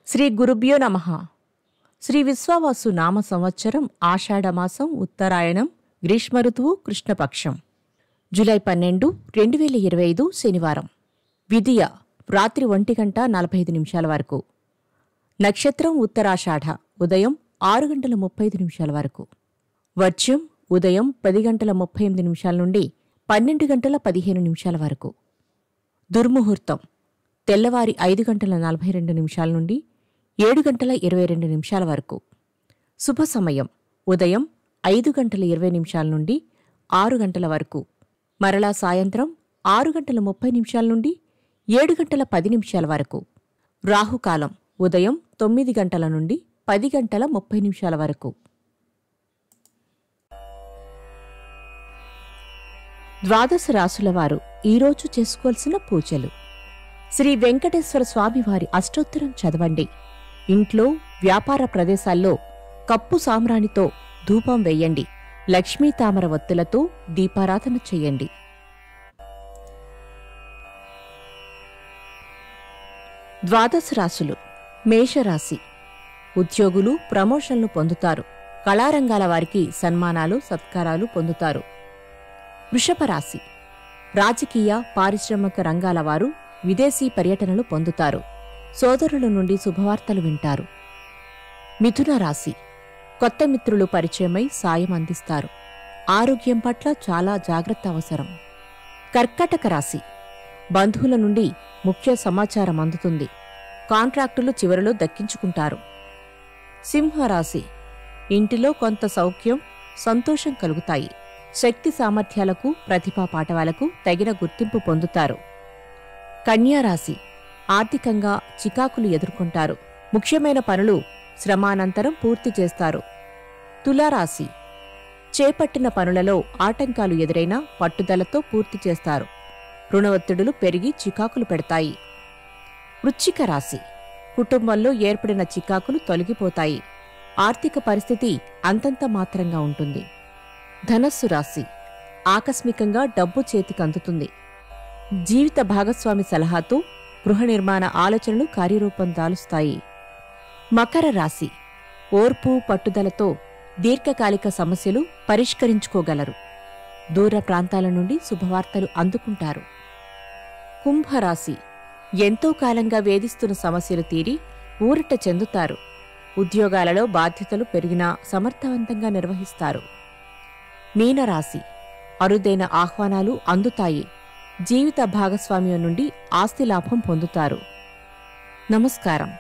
శ్రీ గురుభ్యో నమః. శ్రీ విశ్వావసు నామ సంవత్సరం ఆషాఢమాసం ఉత్తరాయణం గ్రీష్మ ఋతువు కృష్ణపక్షం జూలై 12, 2025 శనివారం. విదియ రాత్రి 1:45 వరకు. నక్షత్రం ఉత్తరాషాఢ ఉదయం 6:35 వరకు. వర్జ్యం ఉదయం 10:38 నుండి 12:15 వరకు. దుర్ముహూర్తం తెల్లవారి 5:42 నుండి 7:22 వరకు. శుభ సమయం ఉదయం 5:20 నుండి 6 గంటల వరకు. మరలా సాయంత్రం 6:30 నుండి 7:10 వరకు. రాహుకాలం ఉదయం 9 గంటల నుండి 10:30 వరకు. ద్వాదశ రాశుల వారు ఈరోజు చేసుకోవాల్సిన పూజలు. శ్రీ వెంకటేశ్వర స్వామివారి అష్టోత్తరం చదవండి. ఇంట్లో వ్యాపార ప్రదేశాల్లో కప్పు సామ్రాణితో ధూపం వెయ్యండి. లక్ష్మీ తామర వత్తులతో దీపారాధన చెయ్యండి. ద్వాదశ రాశులు. మేషరాశి. ఉద్యోగులు ప్రమోషన్లు పొందుతారు. కళారంగాల వారికి సన్మానాలు సత్కారాలు పొందుతారు. వృషభరాశి. రాజకీయ పారిశ్రామిక రంగాల వారు విదేశీ పర్యటనలు పొందుతారు. సోదరుల నుండి శుభవార్తలు వింటారు. మిథున రాశి. కొత్త మిత్రులు పరిచయమై సాయం అందిస్తారు. ఆరోగ్యం పట్ల చాలా జాగ్రత్త అవసరం. కర్కాటక రాశి. బంధువుల నుండి ముఖ్య సమాచారం అందుతుంది. కాంట్రాక్టులు చివరిలో దక్కించుకుంటారు. సింహరాశి. ఇంటిలో కొంత సౌఖ్యం సంతోషం కలుగుతాయి. శక్తి సామర్థ్యాలకు ప్రతిభా పాటవాలకు తగిన గుర్తింపు పొందుతారు. కన్యారాశి. ఆర్థికంగా చికాకులు ఎదుర్కొంటారు. ముఖ్యమైన పనులు శ్రమానంతరం పూర్తి చేస్తారు. తులారాశి. చేపట్టిన పనులలో ఆటంకాలు ఎదురైనా పట్టుదలతో పూర్తి చేస్తారు. రుణ ఒత్తిడులు పెరిగి చికాకులు పెడతాయి. వృశ్చిక రాశి. కుటుంబంలో ఏర్పడిన చికాకులు తొలగిపోతాయి. ఆర్థిక పరిస్థితి అంతంత మాత్రంగా ఉంటుంది. ధనస్సు రాశి. ఆకస్మికంగా డబ్బు చేతికందుతుంది. జీవిత భాగస్వామి సలహాతో గృహ నిర్మాణ ఆలోచనలు కార్యరూపం దాలుస్తాయి. మకర రాశి. ఓర్పు పట్టుదలతో దీర్ఘకాలిక సమస్యలు పరిష్కరించుకోగలరు. దూర ప్రాంతాల నుండి శుభవార్తలు అందుకుంటారు. కుంభరాశి. ఎంతో కాలంగా వేధిస్తున్న సమస్యలు తీరి ఊరట చెందుతారు. ఉద్యోగాలలో బాధ్యతలు పెరిగినా సమర్థవంతంగా నిర్వహిస్తారు. మీనరాశి. అరుదైన ఆహ్వానాలు అందుతాయి. జీవిత భాగస్వామ్యం నుండి ఆస్తి లాభం పొందుతారు. నమస్కారం.